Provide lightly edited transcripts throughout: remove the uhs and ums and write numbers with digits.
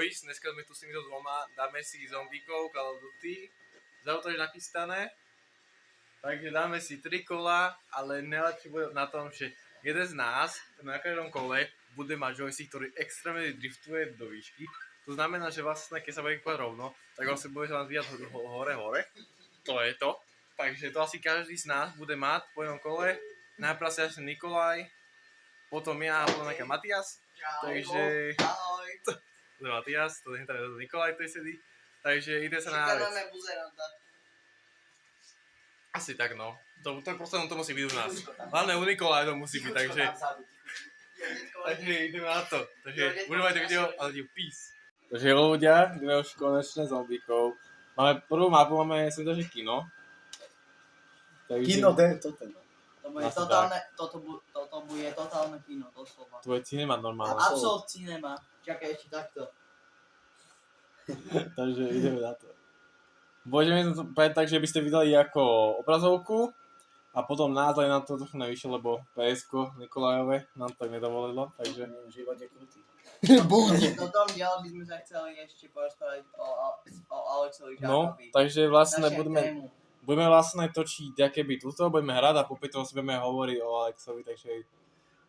boys, dneska sme tu s týmito dvoma, dáme si zombíkov, Call of Duty, zautoč nachystané, takže dáme si 3 kola, ale najlepšie bude na tom, že jeden z nás na každom kole bude mať joystick, ktorý extrémne driftuje do výšky, to znamená, že vlastne keď sa bude kúpať rovno, tak vlastne bude sa nám zvíjať hore, to je to, takže to asi každý z nás bude mať po jednom kole, najprv si až Nikolaj, potom ja a potom nejaká Matias, takže... Ahoj. To je Matias, to je Nikolaj, ktorý sedí, takže ide sa na vec. Asi tak no, to proste on to musí byť u nás. Hlavne u Nikolaja to musí byť, takže ideme na to, takže budeme mať to video, ale peace. Takže ľudia, ideme už konečne zombíkov. Máme prvú mapu, máme svetože kino. Takže... Kino, toto no. Toto bude totálne kino, doslova. To je cinema normálne. Absolut cinema. Čakaj ešte takto. Takže ideme na to. Budeme to povedať tak, že by ste videli ako obrazovku a potom nás aj na to trochu najvyššie, lebo PSko Nikolajové nám tak nedovolilo, takže... Život je krutý. Do tom diele by sme sa chceli ešte porozprávať o Alexovi Žákovi. No, takže vlastne Naša tému. budeme vlastne točiť aké by tuto, budeme hrať a popri tom si budeme hovoriť o Alexovi, takže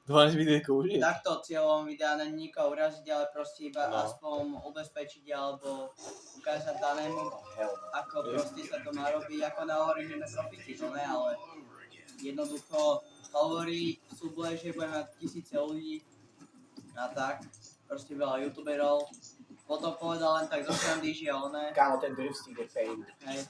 dúfam, že videjko užiť. Takto cieľom videa není nikoho uraziť, ale proste iba aspoň ubezpečiť alebo ukázať danému, ako proste sa to má robiť, ako nahovorím, že sme profiti, no ne, ale jednoducho hovorí súboj, že bude mať 1000 ľudí a tak, proste veľa youtuberov, potom povedal len tak zo srandy, že ne. Kámo, ten drifting je pain. Hej.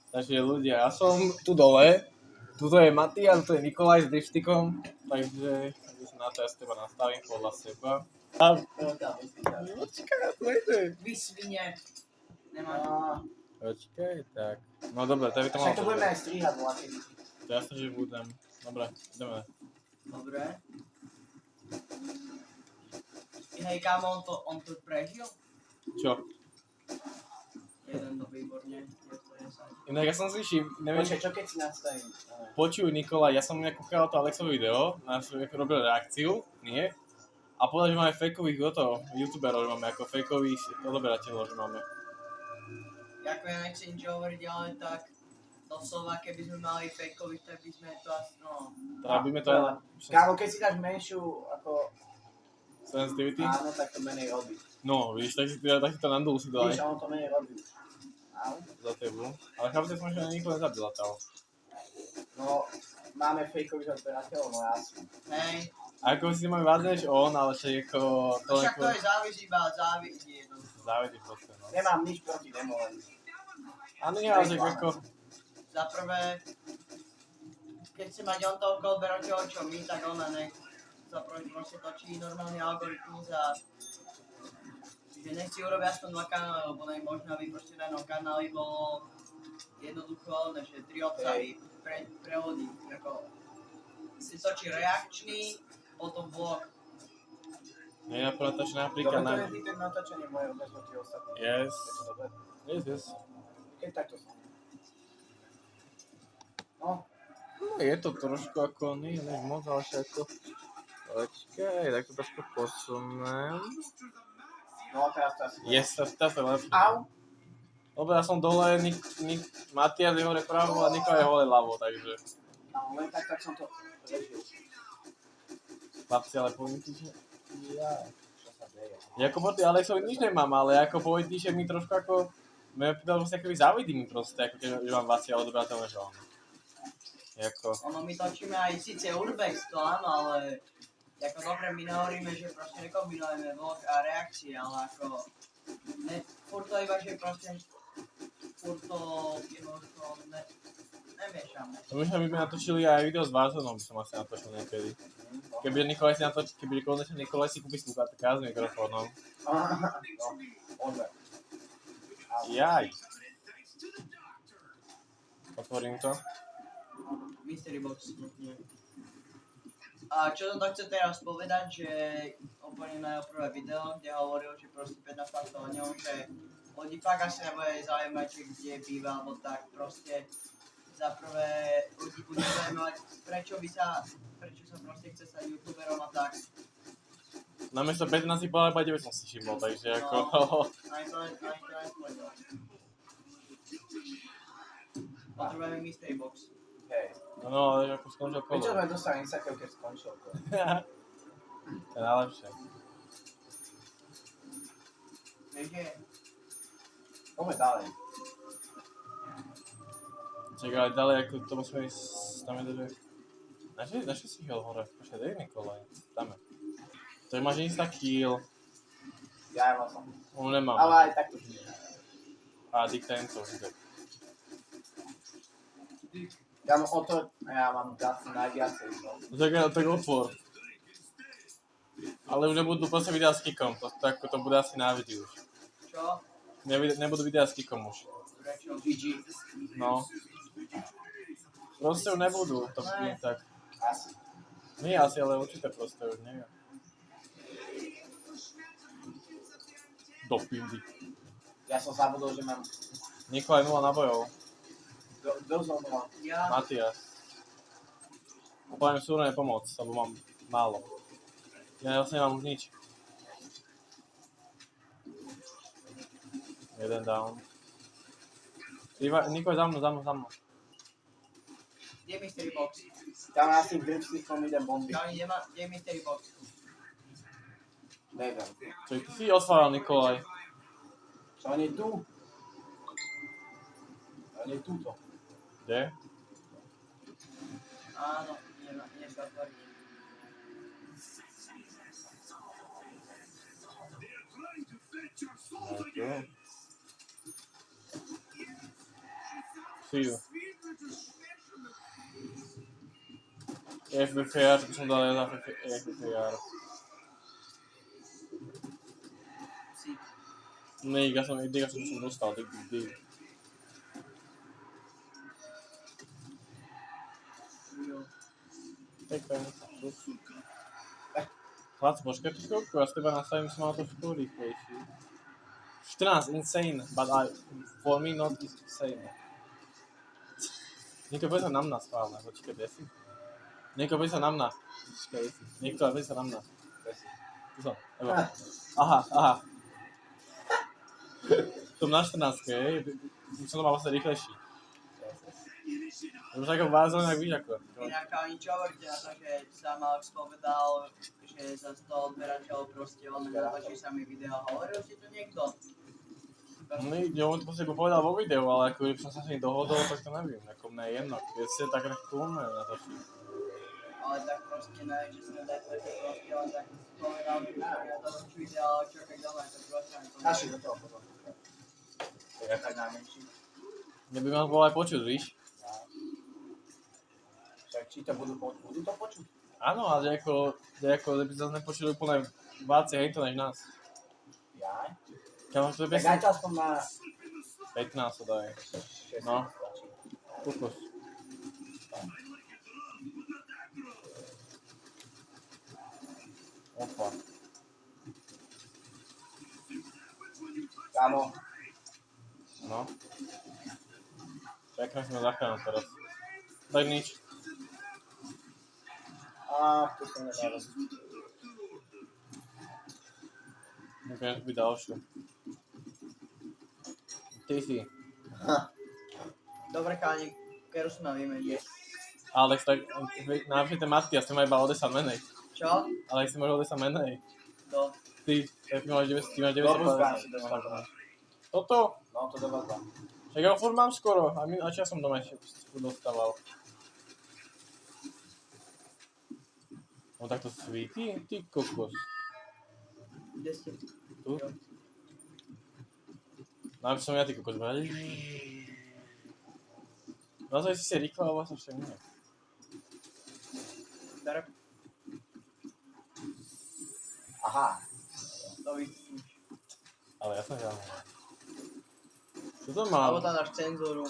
Takže ľudia, ja som tu dole, tuto je Matias, tu je Nikolaj s driftikom, takže sa na to ja s teba nastavím podľa seba. Počkaj, ja tu nejde. Vy svine. Nemám. Počkaj, tak. No dobre, tak by to malo... Však to budeme aj strihať, vlastne. To jasne, že budem. Dobre, ideme. Dobre. Hej, kámo, on to prežil? Čo? Jeden to výborne. Inak ja som si neviem, Počkaj, čo keď si nastavím? počuj Nikolaj, ja som kúkal to Alexovo video, robil reakciu, nie? A povedal, že máme fejkových youtuberov, že máme ako fejkových odoberateľov, že máme. Ako ja nechcem nič hovoriť, ale tak doslova, keby sme mali fejkových, tak by sme to asi, no... Robíme to aj... Kámo, keď si dáš menšiu, ako... Sensitivity? Áno, tak to menej robí. No, víš, tak si to nandul si to aj Víš, a on to menej robí. Áno. za tebu. Ale chápete, som, že nikto nezabila tam. No, máme fejkových odberateľov, no jasne. Hej. A ako si máme viac než on, ale však ako... Však to je závisí iba od závisí jednoducho. Závidí proste, no. Nemám nič proti demo, len... A nie, ale že ako... Za prvé, keď chce mať on toľko odberateľov, čo my, tak ona nech sa proste točí normálny algoritmus a čiže nech si urobia aspoň 2 kanály, lebo nej možno aby proste na jednom kanáli bolo jednoducho, že 3 obsahy prehodí, ako si točí reakčný, potom vlog. Nie, napratač napríklad Dobre, to na... je ten natáčanie moje bez tie ostatné. Yes. Je to dobre? Yes. Keď takto som. No, No je to trošku ako, nie moc, ale však ako... Počkaj, tak to trošku posunem. no teraz to asi... Yes, teraz to je lepšie. Au! Dobre, ja som dole, Matias je hore pravo a Niko je hore ľavo, takže... No, len tak som to režil. Chlapci, ale poviem ti, že... Čo sa deje? Jako proti Alexovi nič nemám, ale ako poviem ti, že mi trošku ako... Mňa pýtal, že akoby závidí mi proste, ako keď že mám 20, ale dobrateľné, že on. Jako... Ono my točíme aj síce urbex, to áno, ale ako dobre my nahovoríme, že proste nekombinujeme vlog a reakcie, ale ako furt to iba, že proste furt to jednoducho nemiešame. To možno by sme natočili aj video s Varzonom, by som asi natočil niekedy. Keby Nikolaj si natočil, keby konečne Nikolaj si kúpi slúchatka s mikrofónom. No, odber. Jaj. Otvorím to. Mystery box. A čo som to chce teraz povedať, že úplne na jeho prvé video, kde hovoril, že proste 15 faktov o ňom, že ľudí fakt asi nebude zaujímať, že kde býva, alebo tak proste za prvé ľudí bude zaujímať, prečo sa proste chce stať youtuberom a tak. Namiesto 15 si povedal, iba 9 som si všimol, takže ako... Ani to nespovedal. Potrebujeme mystery box. Hej. No, ale ako skončil kolo. Prečo sme dostali insakev, keď skončil kolo? To je najlepšie. Vieš, že Poďme ďalej. Čakaj, ale ďalej, ako to musíme ísť, tam je že... Našli si heal hore, počkaj, dej mi kolej, tam je. To máš insta-kill, Ja som. on nemám. Ale aj tak to nie. A Dick tento, že... Ja mám o to, ja mám asi najviacej. Tak otvor. Ale už nebudú proste videa s kickom, to bude asi na videu už. čo? Nebudú videa s kickom už. Prečo? GG. No. Proste už nebudú, to nie tak. Asi. Nie asi, ale určite proste už neviem. Do pindy. Ja som zabudol, že mám... Nikolaj 0 nabojov. Kto zomrel? Ja? Matias. A poviem súrne pomoc, lebo mám málo. Ja vlastne nemám už nič. Jeden down. Nikolaj za mnou. Kde je mystery box? Tam asi v dripstickom idem bomby. Kde je mystery box? Neviem. Čo ty si otváral, Nikolaj? Čo on je tu? On je túto. Kde? Áno, nie sa otvoriť. See you. FBFR, čo som dal za FBFR. Si. Nej, ja som dostal, dig. Jo. Pekne. Chlapci, počkaj tu chvíľku, ja s teba nastavím, som mal to všetko rýchlejší. 14, insane, but for me not insane. Niekto bude sa na mňa schválne, počkaj, kde si? Niekto bude sa na mňa. Niekto bude sa na mňa. Tu som, evo. Aha. Som na 14, hej, som to mal vlastne rýchlejší. Už ako vázol, jak víš ako. Inak ani čo hovoríte na to, že sám Alex povedal, že sa z toho odberačov proste on natočí sa mi video. Hovoril si to niekto? On to proste povedal vo videu, ale ako som sa s ním dohodol, tak to neviem, ako mne je jedno, keď ste tak coolné natočí. Ale tak proste neviem, že sa nedá to proste, ale tak povedal mi, že ja to ročí video, ale čo keď doma, to proste ani to Naši do toho potom. Ja tak najmenší. Mne by ma bolo aj počuť, víš? Však či to budú to počuť? Áno, ale ako by sa nepočuli úplne váci hejto než nás. Ja? Kam to je Tak aj to aspoň na 15 to daj. 6 No. stačí. Kukos. Opa. Kámo, No. Čakám, že ma zachránil teraz. Tak nič. tu som nedal robiť. Môžem byť ďalšiu. Ty si. Dobre, chalani, keru sú na výmene. Alex, tak najlepšie ten Matias, ty má iba o 10 menej. Čo? Alex, ty máš o 10 menej. To. Ty máš 950. Dobrú zbraň si dostal. Toto? No, to do vás dám. Však ja ho furt mám skoro, a ja som doma ešte dostával. No tak to svíti? Ty kokos. Kde ste? Tu? Najlepšie som ja ty kokos. Nazvaj si rýchlo, ale vlastne však nie. Darab. Aha. To vystiš. Ale ja som žiadny. Čo to Alebo mám? tam dáš cenzúru.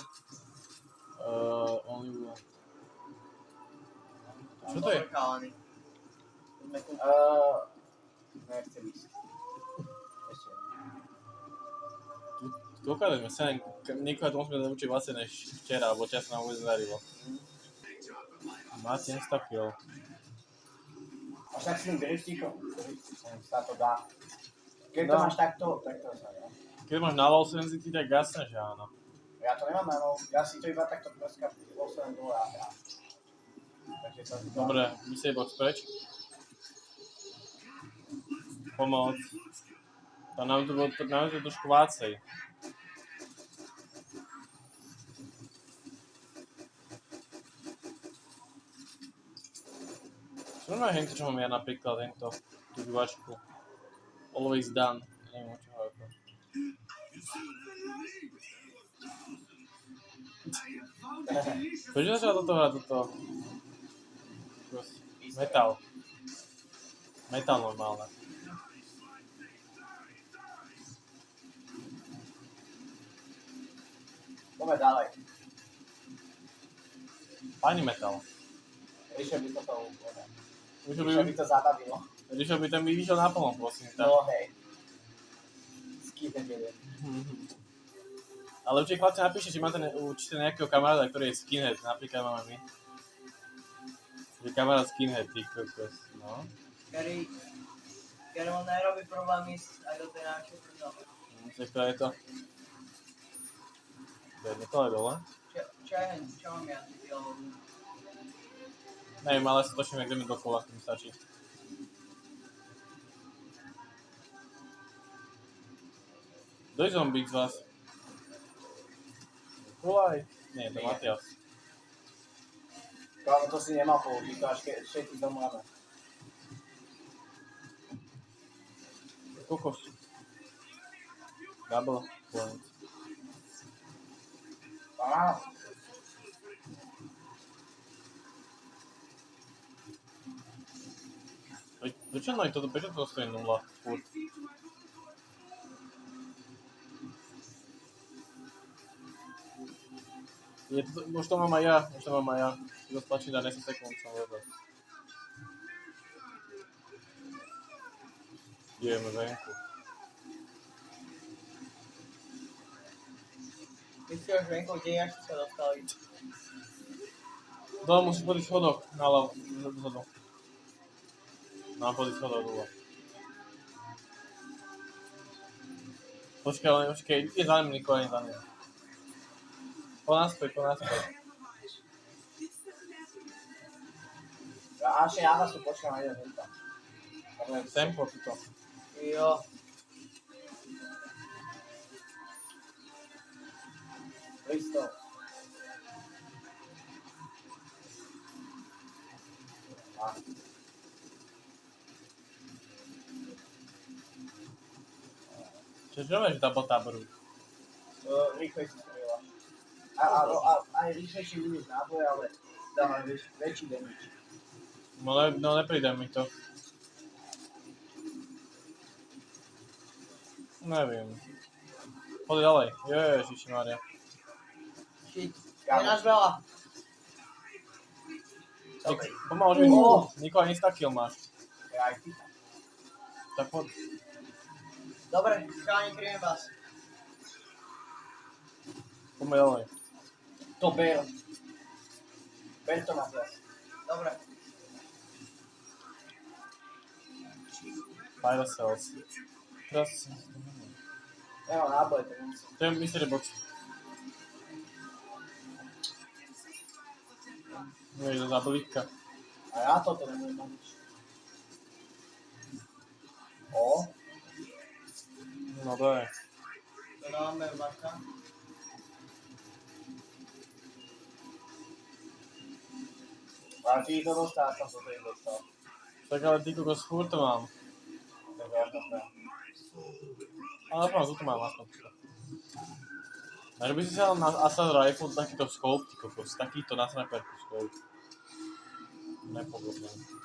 Only one. Čo to je? Dobre, chalani. Poďme kúpiť. Nechcem ísť. Ešte. Koľko sem, Nikola to musíme naučiť vlastne než včera, lebo čas nám vôbec nedarilo. Máte insta-kill. A však s tým driftíkom. Sa to dá. Keď to No. máš takto, tak to sa dá. Keď máš na low sensity, tak jasne, že áno. Ja to nemám na low, ja si to iba takto proska posledný dole a hrám. Takže to si Dobre, vysej box preč. Pomoc. Nám to trošku vácej. Čo má hento, čo mám ja napríklad, hento, tú žuvačku. Always done. Neviem, o čo hovorím. Prečo začala toto hrať toto? Metal. Metal normálne. Poďme ďalej. Pani metal. Ríšo by toto úplne. Ríšo Ríšo by to zabavilo. by ten mi vyšiel naplno, prosím. Tak. No hej. Skýten jeden. Ale určite chlapci napíšte, či máte určite nejakého kamaráda, ktorý je skinhead. Napríklad máme my. Že kamarát skinhead, ty kokos, no. Ktorý on nerobí problémy aj do tej našej prdele. Tak to je to. Bedne to je dole. Čo mám ja? Neviem, ale sa točíme, kde mi dokola, to mi stačí. Kto je zombík z vás? Nikolaj? Nie, to Matias. Kámo, to si nemal použiť, to až keď všetci domláme. Kokos. Double point. Á, Prečo to stojí 0? Furt. Už to mám aj ja. To stačí na 10 sekúnd, som vedel. Ideme venku. Ty si už venku, kde jak si sa dostali? Dole musíš po tých schodoch, naľavo, dozadu. Mám po tých schodoch dole. Počkaj, ide za ním Nikola, nie za ním. Po naspäť. ja vás tu počkám na jeden henta. Sem po tuto. Jo. Listo. Čo máš double taboru? Rýchlejšie strieľaš. Aj rýchlejšie vidíš náboj, ale dávaj väčší damage. No nepríde mi to. Neviem. Poď ďalej. Ježišimaria. Shit. Je náš veľa. Pomáš mi. Nikola, insta-kill máš. Ja aj ty. Tak poď. Dobre, chalani, kryjem vás. Poďme ďalej. To ber. Ber to, Matias. Dobre. Fire cells. Teraz... Nemám náboj, to nemusím. To je mystery box. Nie je to zablíka. A ja toto nemôžem mať nič. O, No daj. To dáme Marka. ale ty to dostal, som to ich dostal. Tak ale ty kokos furt to mám. Tak ja to znam. Ale aspoň tu mám aspoň toto. Takže by si sa dal na Assault Rifle takýto scope, ty kokos. Takýto na sniperku scope. Nepodobný.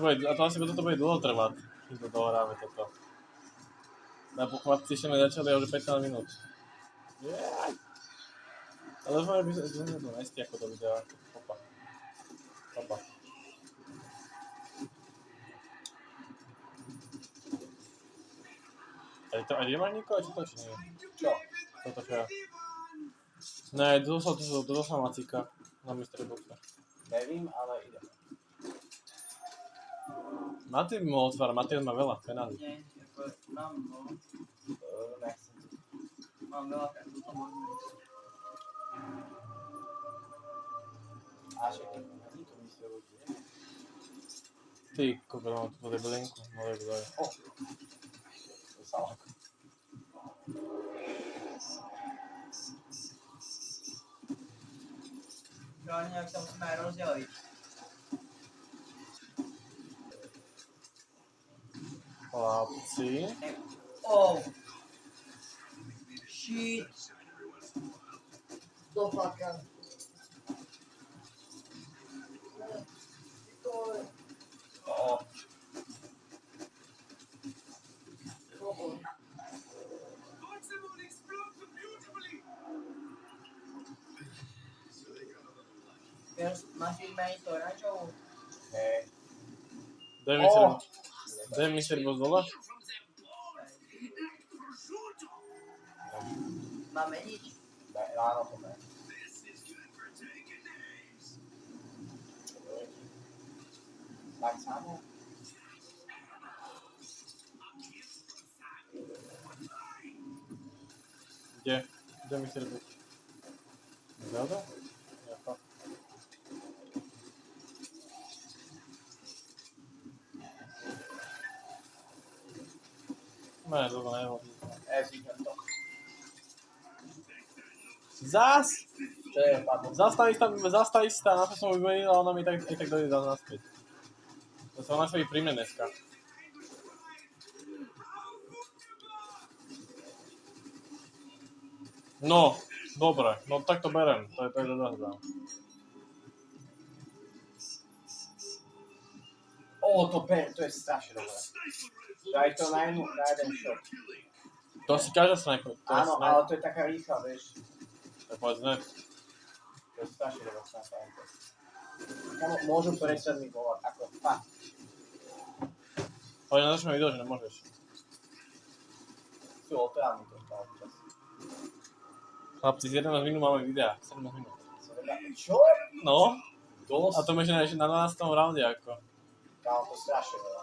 A to asi toto bude dlho trvať, kým to dohráme toto. Na pochvatci ešte sme začali už 15 minút. Yeah. Ale dúfam, že by sme to nesti ako to video. Opa. A ide mať Niko, či to či nie? Čo? Toto čo ja. Ne, to sa macíka na mystery boxe. Nevím, ale idem. Matej by mohol otvárať, Matej má veľa penázy. Nie, ako mám, no. Nechcem. Mám veľa, tak to môžeme. A však ani to myslel ľudí, nie? Ty, kokos, mám tu debelinku, môže kto je. To sa lako. Ale nejak sa musíme aj rozdeliť. Chlapci. Oh! Shit! Do fucka. Oo. Máš vyzmeniť to račovú? Hej. Daj mystery box dole. Má meniť? Ráno to ne. Tak samo? Kde mystery box? Zelda? Jako. Ne, to nehodí. Zvyknem to. Zas! Čo je padlo? Zastavíš sa, na to som vymenil a ona mi tak dojde dal naspäť. To sa ona sa príjme dneska. No, dobre, no tak to berem, to je dobrá hra. To je strašne dobré. Daj to na jeden shot. To si každá sniper. Áno, ale to je taká rýchla, vieš. Tak povedz ne. To je strašne dobrá sniper. Kamo, môžu presvedmi volať, ako fakt. Ale na našom video, že nemôžeš. Sú otrávni to stále čas. Chlapci, z 11 minút máme videa, 17 minút. Čo? No, Dosť? a to my ešte na 12. rounde ako. Kámo, to strašne veľa.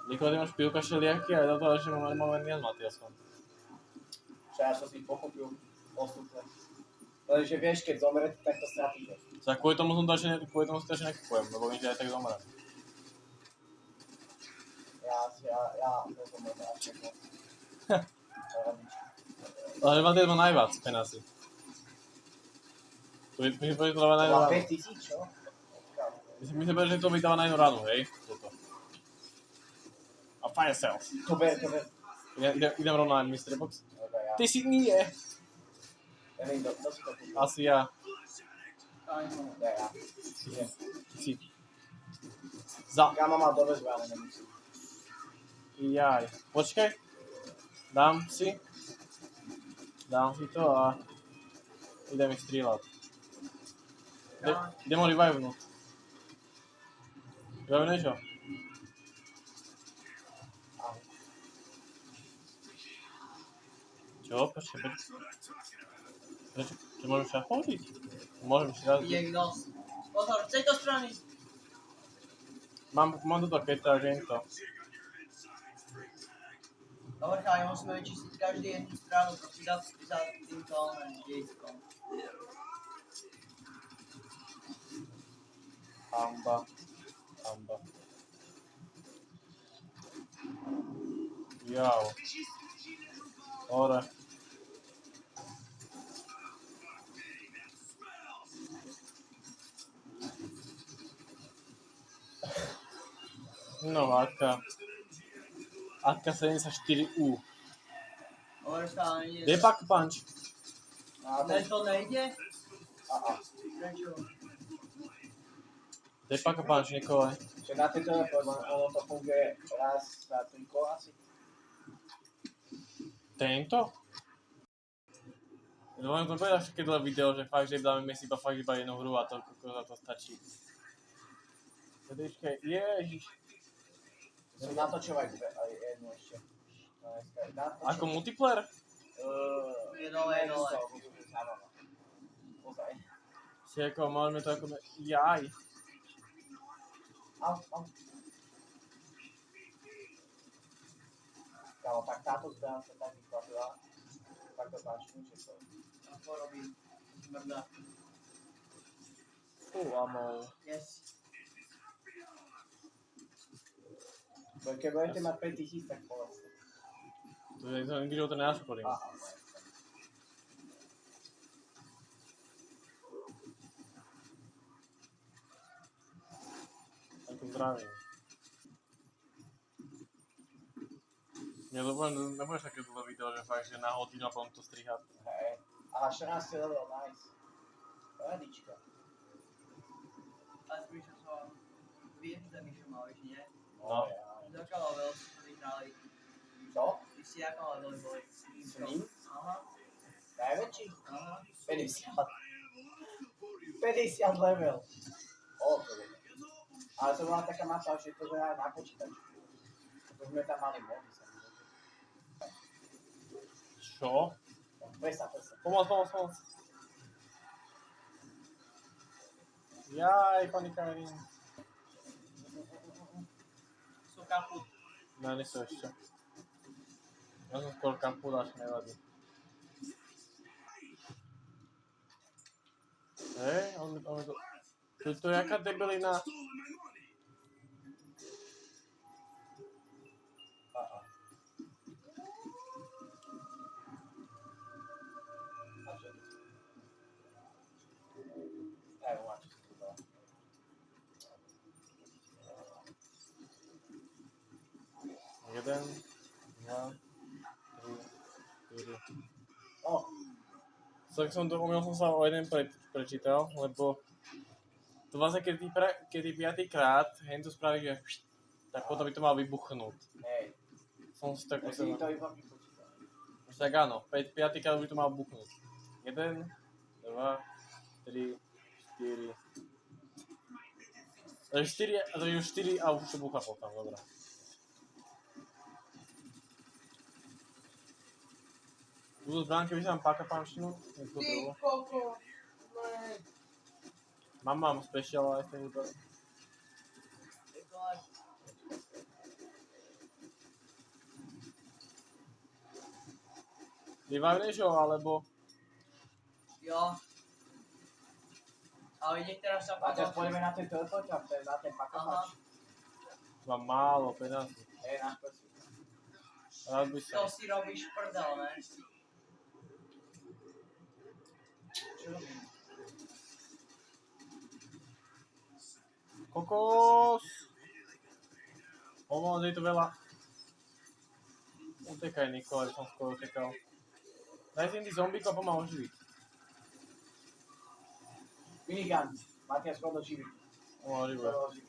Nikoho, ty máš pivka šeliaky a do toho ešte máme nie s Matiasom. Čo ja som si pochopil postupne. Lenže vieš, keď zomrete, tak to stratíte. Tak kvôli tomu si to ešte nekupujem, lebo viem, že aj tak zomrem. Ja nezomrem až tako. Ale Matias má najviac penásy. My si povedali, že to dáva najviac Má ránu. 5000, čo? My si povedali, že to vydáva najviac ránu, hej? Toto. A fire cells. To ber. Idem rovno na mystery box. Dobre, ja. Ty si nie. Neviem, kto si to kúpil. Asi ja. Ne, ja. Idem. Si. Za. Kámo má dovezbu, ale nemusím. Jaj. Počkaj. Dám si to a idem ich strieľať. Idem ho revivenúť. Reviveneš ho? Ahoj. Čo? Počkaj. Prečo? Čo môžem sa chodiť? Môžem si raz... Ide ich nos. Pozor, z tejto strany. Mám toto keta, že to. Dobre, ale musíme vyčistiť každý jednu stranu, to si dá za týmto dejskom. Hamba. Jau. Hore. No, AK-74U. Dobre, sa ale ide. Kde je Pack Punch? Ne, to nejde? Prečo? Kde je Pack Punch, Nikolaj? Že na tej telefóne, ono to funguje raz za 3 kola asi. Tento? Len to povedal všetky dole video, že fakt, že dáme si iba jednu hru a to za to stačí. Počkej, ježiš. Som natočil aj jednu ešte. dneska Ako multiplayer? Je dole. Zábava. Ozaj. Si ako, máme to ako... Jaj. Au. Kámo, tak táto zbraň sa tak vyplatila. Tak to značím, že to... A to robím. Mrda. Amol. Yes. Keď budete mať 5000, tak povedzte. To je nikdy života nenasporím. Aha. Ako zdravím. Nebudeš také dlhé video, že fakt, že na hodinu a potom to strihať. Hej. Aha, 14 level, nice. Radička. A spíš som... Vieš, že Mišo mal, vieš, nie? No. Z aká level si to vyhrali? Čo? Ty si aká level boli? S ním? Aha. Najväčší? Aha. 50. 50 level. To je. Ale to bola taká mapa, že to hrá na počítači. To sme tam mali mody, samozrejme. Čo? Presa. Pomoc. Jaj, pani Karin. Sú kaput. Ne, nie sú ešte. Ja som skôr kaput, až nevadí. Hej, on to... To je jaká debilina. Aha. A čo? Máš to dala. Jeden, dva, tri, štyri. Tak omyl som sa o jeden prečítal, lebo to vlastne keď ty piatýkrát hen to spraví, že tak potom by to mal vybuchnúť. Hej. Som si tak Tak si posledný. to iba vypočítal. Tak áno, piatýkrát by to mal buchnúť. 1, 2, 3, 4. Takže 4 a už to bucha potom, dobré. Túto zbránke by sa vám páka pančnú, niekto druhú. koko. Mám special aj ten útok. Vyvávneš ho, alebo... Jo. Ale ide teraz sa A teraz padol. pôjdeme na ten teleporter, na ten pakovač. Mám málo peňazí. Hej, náš prosím. Rád by To som. si robíš prdel, ne? Čo robím? Kokos! Pomoc, je to veľa. Utekaj, Niko, som skoro utekal. Daj si im tých zombíkov a pomáha oživiť. Minigun. Matias, chod do živy. Pomáha oživať.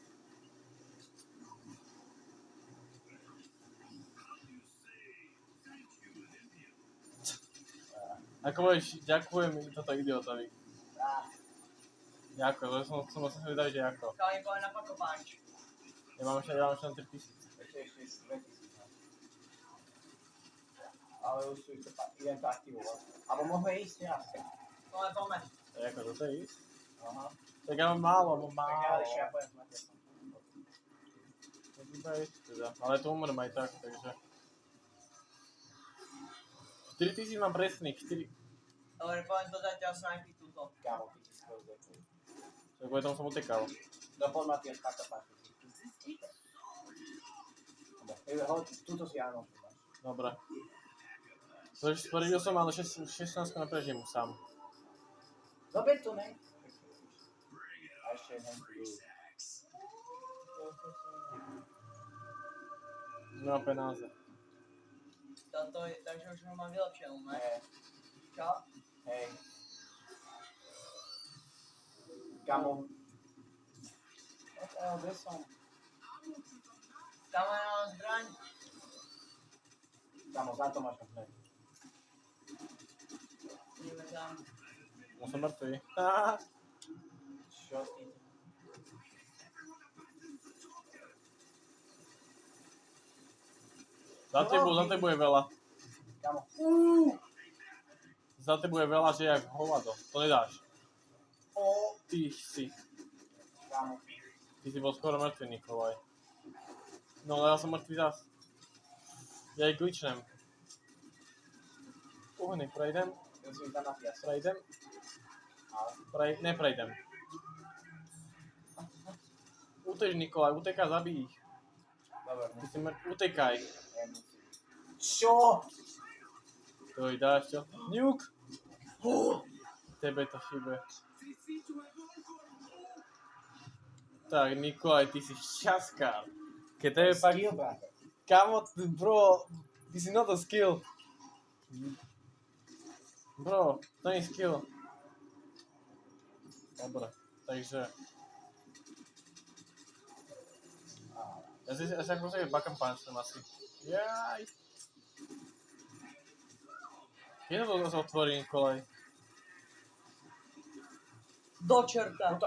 Ako povieš, ďakujem toto idiotovi. Ďakujem, lebo som sa vedať, že ako. Kali boli na pako punch. Ja mám ešte len 3000. Ešte 2000. Ale už sú idem to aktivovať. Alebo môžeme ísť teraz. Poďme. To je ako, toto je ísť? Aha. Tak ja mám málo, Tak ja ešte ja poviem s Matiasom. To iba ísť teda, ale to umrem aj tak, takže... 4000 mám presných, 4... Dobre, poviem to zatiaľ snajpiť túto. Kámo, ty si skoro ďakujem. Tak kvôli tomu som utekal. No poď Matias, tak to páči. Tuto si áno. Dobre. Takže sporedil som, ale 16 neprežijem sám. Dobre tu, ne? A ešte jeden tu. Nemám penáze. Toto je, takže už ho mám vylepšenú, ne? Hej, Čo? hej. Kámo. Kde som? Tam je nám zbraň. Kámo, za to máš hneď. Ideme tam. No som mŕtvý. Čo ty? Za tebou je veľa. Kamo. Za tebou je veľa, že jak hovado. To nedáš. O, Ty si. kamo. Ty si bol skoro mŕtvy, Nikolaj. No ale ja som mŕtvy zas. Ja ich glitchnem. Neprejdem. Musím tam napiasť. Prejdem. Neprejdem. Utež, Nikolaj, utekaj, zabij ich. Dobre, Ty si utekaj. nemusím. Čo? To ich dáš, čo? Nuke! Tebe to šibe. Tak, Nikolaj, ty si šťastkár. Keď tebe pak... Skill, brate. Kamo, bro, ty si not a skill. Bro, to nie je skill. Dobre, takže... Ja si ak musím back and punch tam asi. Jaj. Keď to sa otvorí, Nikolaj? Do čerta.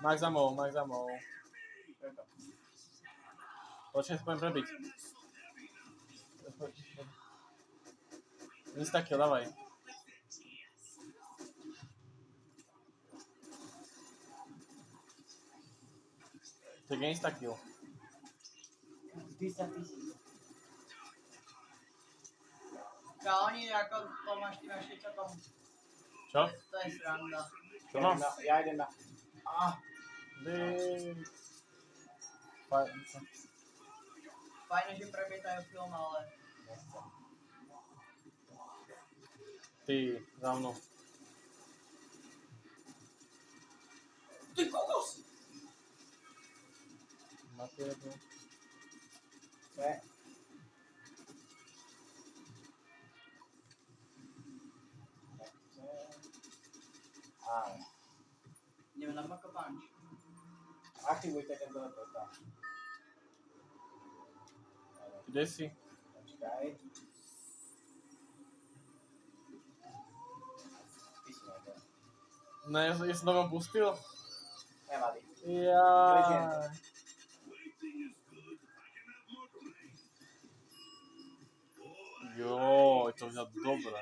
Max ammo. Počkaj, si poviem prebiť. Insta-kill, dávaj. To je insta-kill. 10 000. Káni, ako to máš, ty máš niečo tam. Čo? To je sranda. Čo mám? Ja idem na... Fajne, že premietajú film, ale... Ty, za mnou. Ty kokos! Máte jednu. Ne. Áno. Ideme na Mako Punch. Aktivujte ten teleportál. Kde si? Počkaj. Ty si nejde. Ne, ja som to vám pustil? Nevadí. Jaj. Joj, to vyzerá dobre.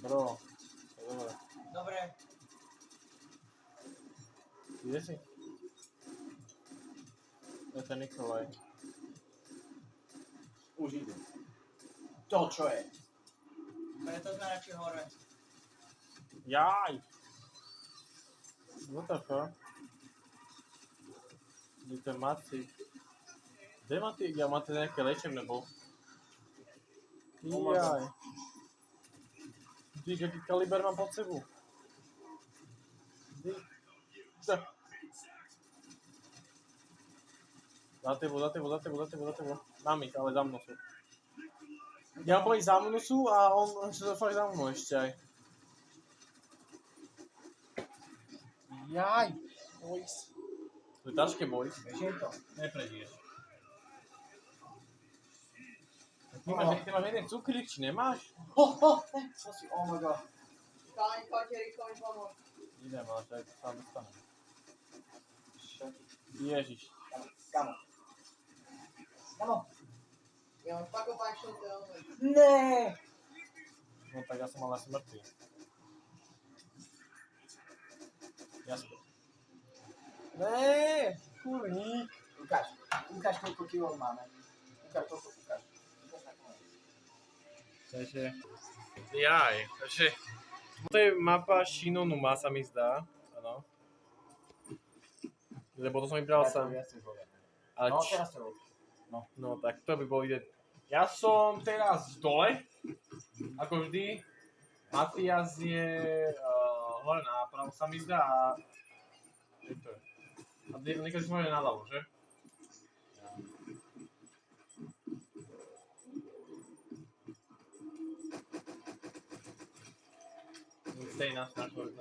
Bro, to je dobre. Dobre. Kde si? Je to Nikolaj. Už idem. To čo je? Preto sme radšej hore. Jaj! What the fuck? Kde to je Matík? Kde je Matík? Ja máte nejaké liečebné bol. Jaj. Dík, aký kaliber mám pod sebou. Dík. Za tebou. Mám ich, ale za mnou sú. Ja boli za mnou sú a on sa fakt za mnou ešte aj. Jaj. Boys. To je ťažké, boys. Vieš je to? Nepredieš. Ty máš jeden cukrík, či nemáš? Čo si? Oh my god. Káni, poďte rýchlo mi pomôcť. Idem, ale to sa tam dostanem. Čo ti? Ježiš. Kamo. Ja mám Mako Punch, to je ono. Ne. No tak ja som ale asi mŕtvý. Jasne. Ne, kurník. Ukáž koľko kilov máme. Ukáž. Takže... Jaj, takže... To je mapa Shinonuma, sa mi zdá. Áno. Lebo to som vybral sám. Ale No, teraz to robí. No tak to by bolo ide. Ja som teraz dole, ako vždy. Matias je hore nápravo, sa mi zdá. A niekto si môže naľavo, že? Stej na škole.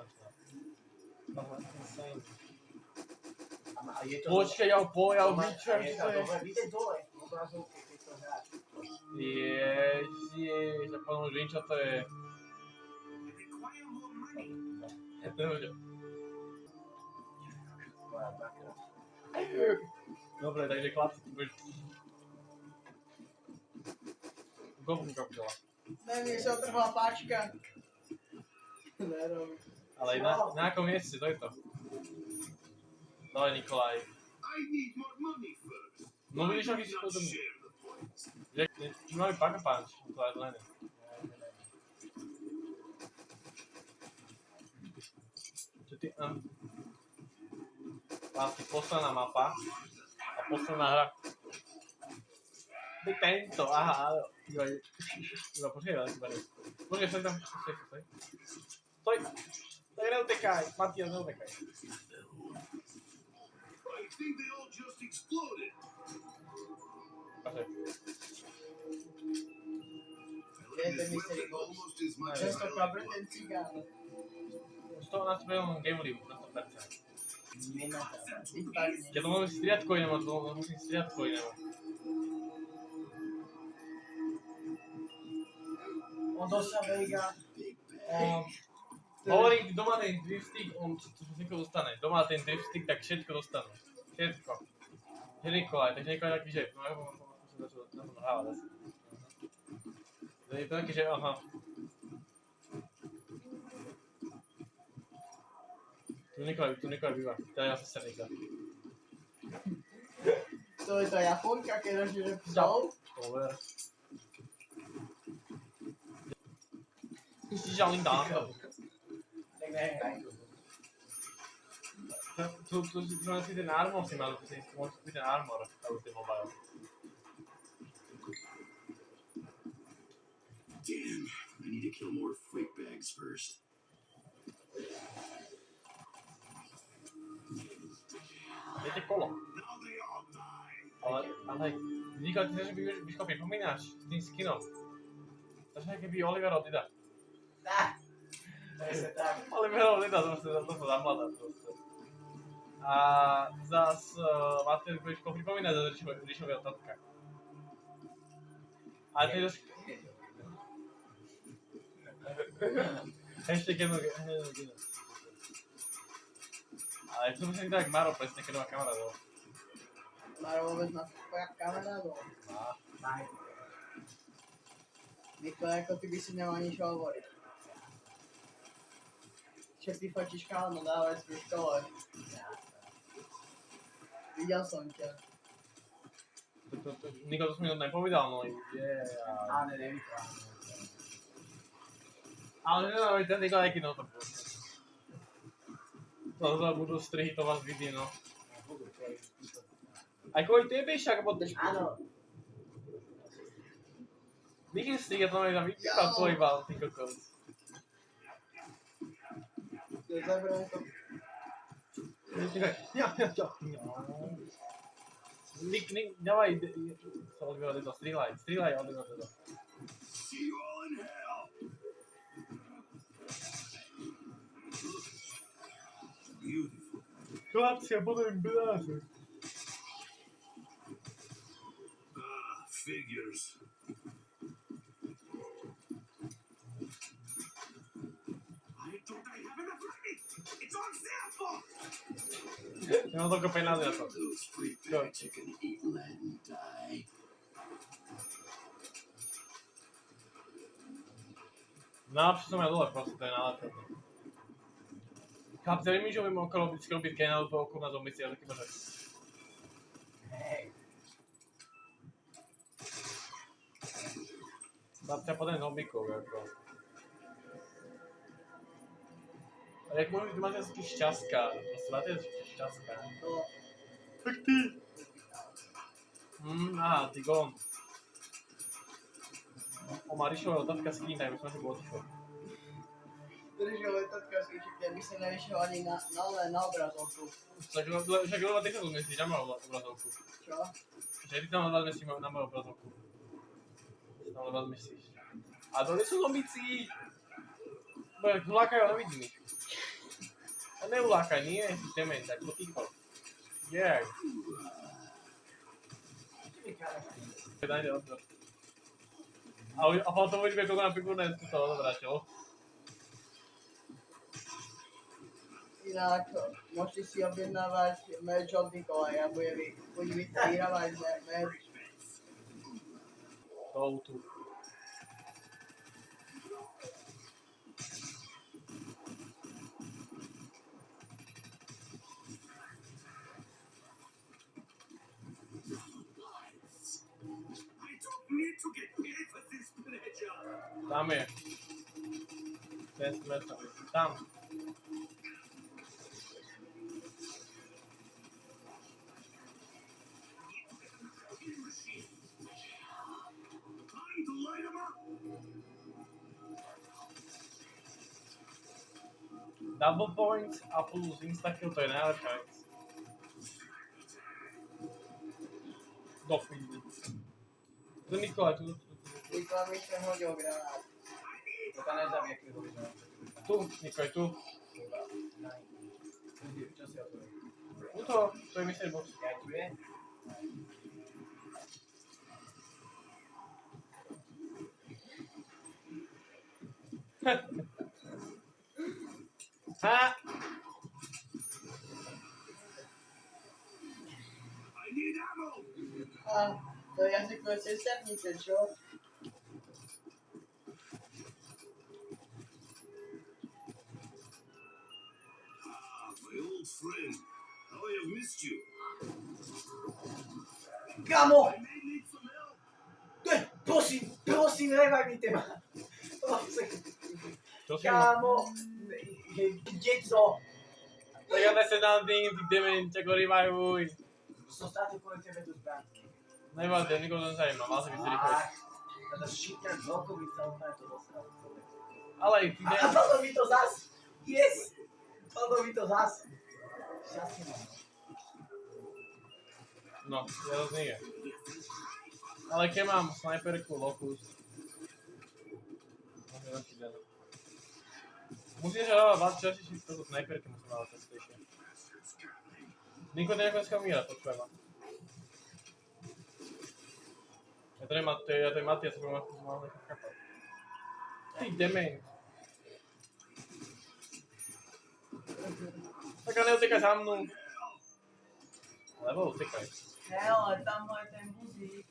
A je to... Počkaj, ja ho vyčujem, je čo to to je. dobre, vidieť dole. Obrazovky, keď to hráč. Ježiš, a potom už viem, čo to je. moja dvakrát. Dobre, takže chlapci, ty budeš... Gopni kokila. Ne, mne sa otrhla páčka. Nerobí. Ale na akom mieste, to je to. Daj Nikolaj. No vidíš, aký si podobný. Že máme Paka Punch, to je len. Čo ty... Vlastne posledná mapa a posledná hra. Ty tento, aha, iba počkej, počkej, stoj tam, stoj. Tak neutekaj, Matias, neutekaj. Paže. Je ten mystery box. Často kabre ten cigán. Z toho nás budem game live, na 100%. Vypadne. Ja to musím striať coinem, to musím striať coinem. Odo sa vejga. Hovorí, kto má ten driftstick, on všetko dostane. Kto má ten driftstick, tak všetko dostanú. Všetko. Že Nikolaj, takže Nikolaj taký, že... No ja musím na to nahrávať asi. Je to taký, že aha. Tu Nikolaj býva. To je asi srníka. To je tá Japonka, keď žije psov. Dobre. Si žalím dámka. Tak nehraj. Tu si ten armor si mal, tu si môžeš kúpiť ten armor, alebo ten mobile. Damn, I need to kill more freak bags first. Viete kolo. Now they all die. Ale Nikol, ty sa Biško pripomínaš s tým skinom. To je keby Oliver Odida. Tak. Presne tak. Oliver Odida, to sa zamladá proste. A zás máte Biško pripomínať za Ríšového tatka. Ale to je dosť... Ešte Geno. Ale to musím tak Maro presne, keď má kamarádov. Maro vôbec má kamarádov. Aj. Niko, ako ty by si nemal nič hovoriť. Čo ty fotíš kalno, dávaj svoj škole. Videl som ťa. Niko, to som mi nepovedal, no Ale nevyklám. Ale ten Nikolaj kino to proste. To budú strihy, to vás vidí, no. Aj kvôli tebe však podeš. Áno. Vidím strih, ja to mám vypípal tvoj bal, ty kokos. Zabrali to. Dávaj, sa odbýva dedo, strihľaj, odbýva dedo. See you all in hell. Beautiful. Chlapci, ja potom im bláze. Figures. Why don't I have enough money? It's on sale for. Nemám toľko penáze na to. Those freak bags are gonna eat lead and die. Najlepšie som ja dole, proste to je najlepšie. Chlapci, ale my že budeme okolo vždycky robiť kanál do okolo na zombici, ale taký bože. Hej. Chlapci, a potom zombíkov, ako. Ale jak môžem, tu máte asi taký šťastka, proste máte šťastka. To. Tak ty! Aha, ty gon. O Marišového tatka skýntaj, my sme si bolo ticho. Držové tatka si určite by sa nevyšiel ani na obrazovku. Však lebo ty sa tu zmyslíš na moju obrazovku. Čo? Že ty tam len zmyslíš na moju obrazovku. Ty tam len zmyslíš. A to nie sú zombíci! Ulákajú, ale vidím ich. A neulákaj, nie, demeň, tak poticho. Jej. Dajte odbor. A potom uvidíme, koľko nám pekúrne z toho odobrať, jo? Inak môžete si objednávať merch od Nikolaja, bude vyrávať merch. Go tu. I don't need to get paid for this pleasure. Tam je. Ten smer tam je. Tam. Machine. Time to light 'em up. Double points a plus instakill, to je najlepšia vec. Do chvíli. Tu Nikolaj, tu. Nikola mi sem hodil granát. To tam nezabije, keď ho vidím. Tu, Nikolaj, tu. Čo si otvorí? To je mystery box. Ja tu je? Ha! I need ammo. A to je jazykové sesternice, čo? Ah, my old friend. How I have missed you. Kamo! I may need some help. Prosím, revajnite ma. Čo si? Kámo, kde to? Tak ja sa dám tým dement, ako revivuj. Som stále kvôli tebe tu zbrán. Nevadí, nikoho to nezajíma, mal si byť rýchlo. Teda šikar blokovica, úplne to dostal. Ale ty A ne... padlo mi to zas! Yes! Padlo mi to zas! Šťastne mám. No, ja to nie. Ale keď mám snajperku Locus... Musíš hľadať častejšie toto snajperky, musím hľadať častejšie. Niko to nejaká míra, počujem ma. Ja to je Matias, ako ma mal nejaká kapať. Ty dement. Tak a neutekaj za mnou. Lebo utekaj. Hele, tamhle je ten vozík.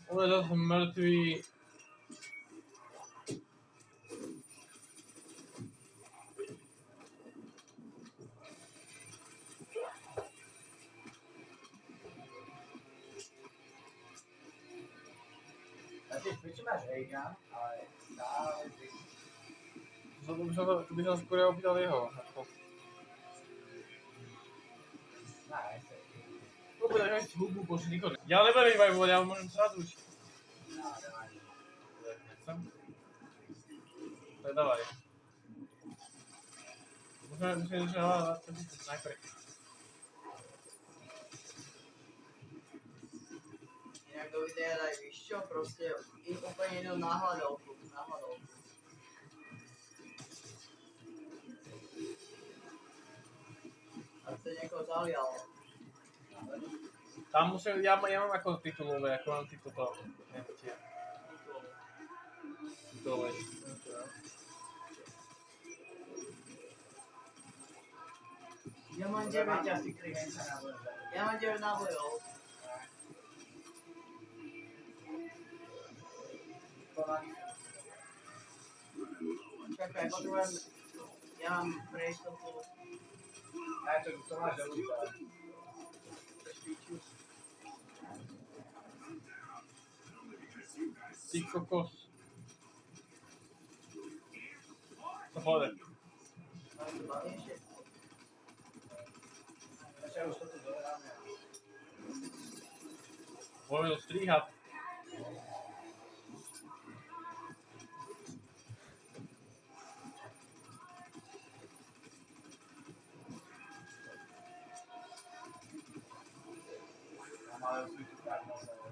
On je zase mŕtvý. A ty prečo máš Reagan, ale stále ty... Tu by som skôr opýtal jeho. Lebo tak aj si hubu pošli Nikoli. Ja nebudem ich vajbovať, ja môžem sradu už. Nechcem? Tak dávaj. Musíme začať hľadať snajperky. Inak do videa daj, víš čo, proste úplne idú na hľadovku, A to niekoho zalialo. Tam musím, ja mám ako titulové, ako mám toto. Titulové. Ja mám 9 asi krivenca nábojov. Ja mám 9 nábojov. Čakaj, potrebujem... Ja mám pre istotu... Aj to máš dobrú. Ty kokos. To pôjde. Máš to hlavnejšie? Ja už toto dohráme. Budeme to strihať.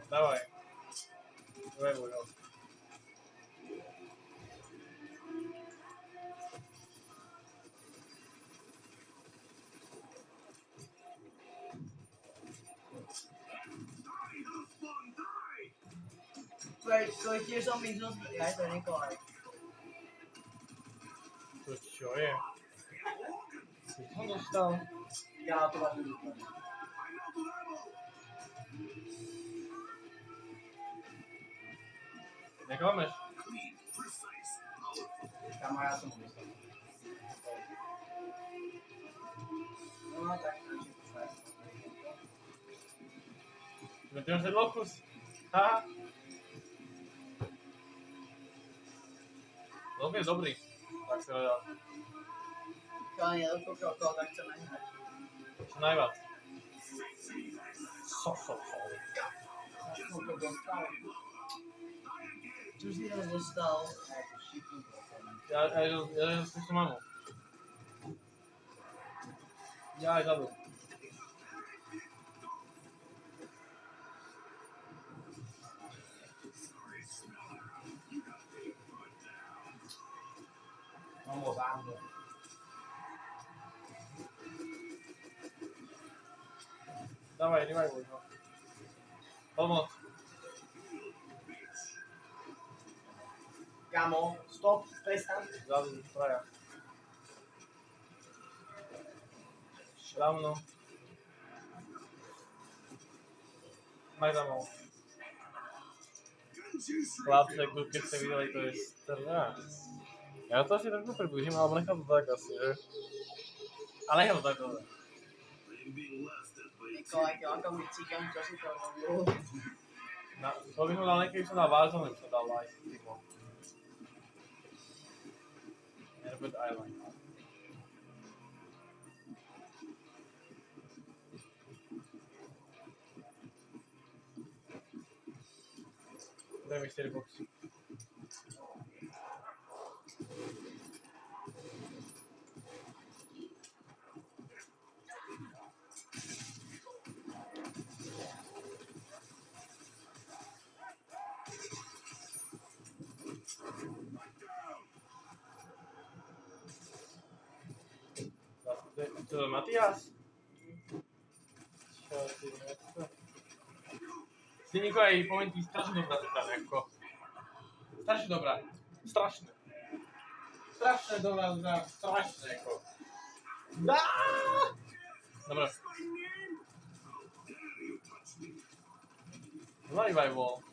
Dávaj. Revuj ho. To je tiež som minus, ja je to Nikolaj. Čo je? Co som dostal? Ja to vám ľúbim. Neklameš? Kamo, ja som ho dostal. No tak, Ty máš ten lokus. Haha. Lokus je dobrý. Tak si hľadal. Čo ani nedokúkal, koho tak chceme hrať. Čo najviac. som to dostal. Čo si raz dostal? Aj to šipnú prosím. Ja skúsim mamu. Ja aj zabil. Mám ho zámno. Dawaj, revive ho. Pomoc. Kamo, stop, prestaň. Zabil, traja. Dávno. Maj za mnou. Chlapce, keď ste videli, to je strach. Ja to asi trošku priblížim, alebo nechám to tak asi, že? Ale nechám to tak dole. Nikolaj, ako mi cigán, čo si to robil? To by som dal niekedy, som dal Warzone, by som dal live, typo. Herbert Island. Daj mi 4 boxy. To je Matias? Čo ty nechce? Si Nikolaj, poviem ti, strašne dobrá strana, ako. Strašne dobrá. Strašne. Strašne dobrá, strašne, ako. Dobre. Zvarívaj bol.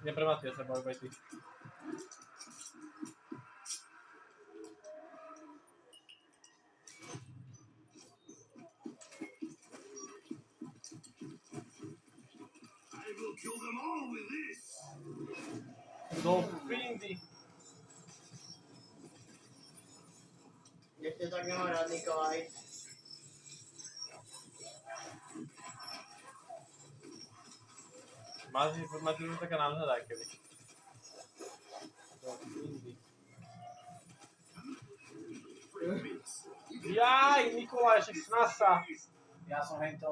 Nie pre Matiasa, boj ty. I will kill them all with this. Do pindy. Ešte tak nemá rád Nikolaj. Máte už taká nádhera, keby. Do pindy. Jaj, Nikolaj, však snasa. Ja som hento...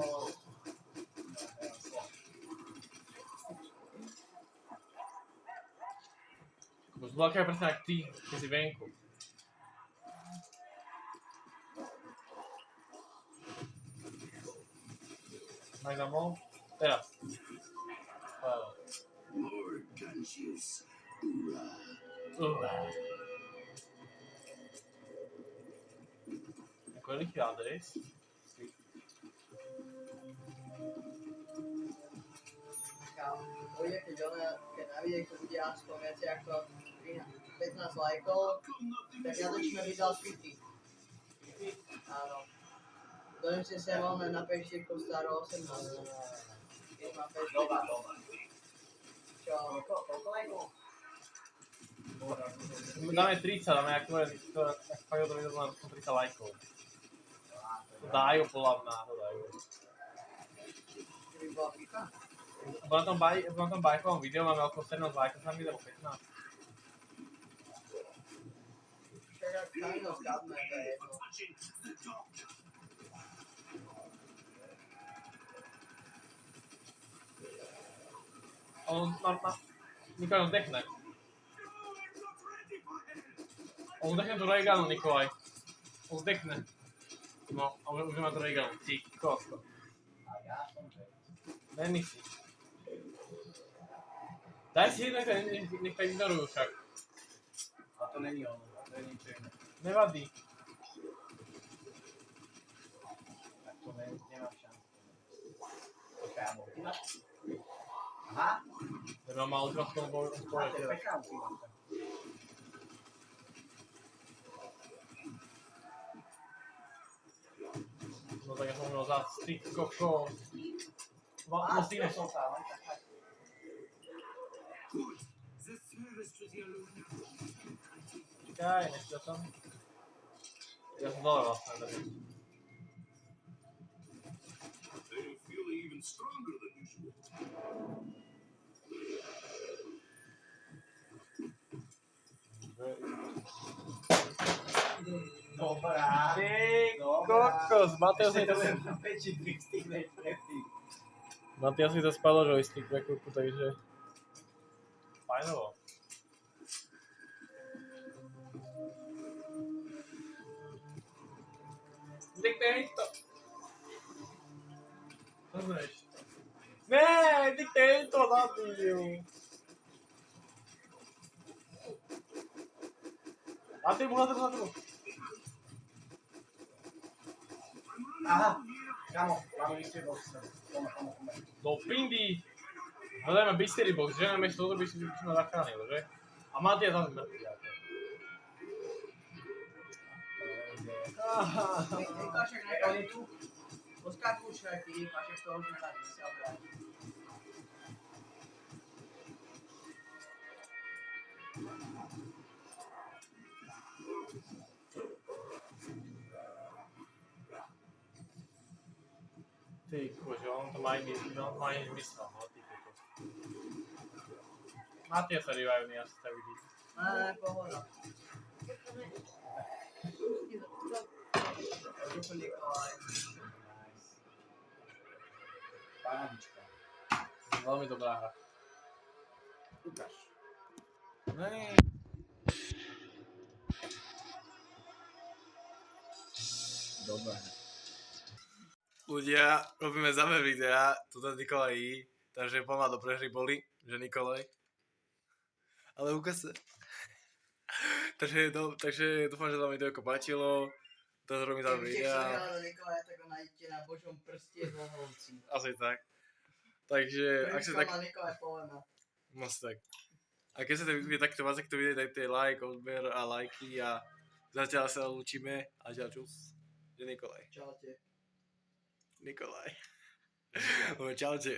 Zvolká je presne jak ty, keď si venku. Máš za mnou? Teraz. Lord Ganges. Ako je lichý adres? Bude, keď na videjku bude aspoň viac ako 15 lajkov, tak ja začne vydal tweety. Áno. Dojem si sa voľne na pešírku starú 18. Keď mám pešírku. Doba. Čo? Koľko lajkov? Dáme 30, dáme jak fakt to video na 30 lajkov. To dajú podľa mňa, to dajú. Keby bola FIFA? Na tom bajkovom videu máme okolo 17 lajkov, tam videl 15. Však ak Kamino skadne, to je jedno. On Nikolaj, on zdechne. On zdechne tu Reaganu, Nikolaj. On zdechne. No, a už má tu Reaganu. Ty kosko. A ja som hento. Nemi si. Daj si jednak, nech to ignorujú však. A to není ono, to je niečo iné. Nevadí. Tak to nemám šancu. Počkaj, ja bol. Ty máš? Aha, Lebo mal už v tom to je pekán, ty máš. No tak ja som mal za ty kokos. Musíme. som sa, len tak. Gut. The service to the Aluna. Čakaj, nechci som. Ja som dole vlastne. I feel even stronger than usual. Dobrá. Ty Dobrá. kokos, Mateo si Ešte to... to budem väčší trickstick než predtým. Mateo si to spadol joystick pre chvíľku, takže... Fajnovo. Diknej to. Co zneš? Ne, diknej to zabijú. Na tým, na tým. Aha, kamo, máme mystery box. Pome. Do pindy. Hľadajme mystery box, že nám ešte toto by si ma zachránil, že? A Matia tam zmrtvý. Kašek nechali tu. Poskakuj šajky, Kašek to už nedá, ty si obráť. Ty kože, on to má iný zmysel, no ty kokos. Matia sa revive asi tak vidí. Pohoda. Úplne kolaj. Parádička. Veľmi dobrá hra. Ukáž. Ne. Dobre. Ľudia, robíme záver videa, tuto Nikolaji, takže pomáha do prehry boli, že Nikolaj. Ale ukáž sa. takže dúfam, že sa vám video páčilo. To robím záver Keď videa. som hľadal Nikolaja, tak ho nájdete na Božom prste v Olhovci. Asi tak. Takže, ak sa tak... Prvý Nikolaj Polena. Moc tak. A keď sa takto vás takto vidie, dajte like, odber a lajky a zatiaľ sa lúčime a zatiaľ čus. Je Nikolaj. Čaute. Nikolaj. Čaute.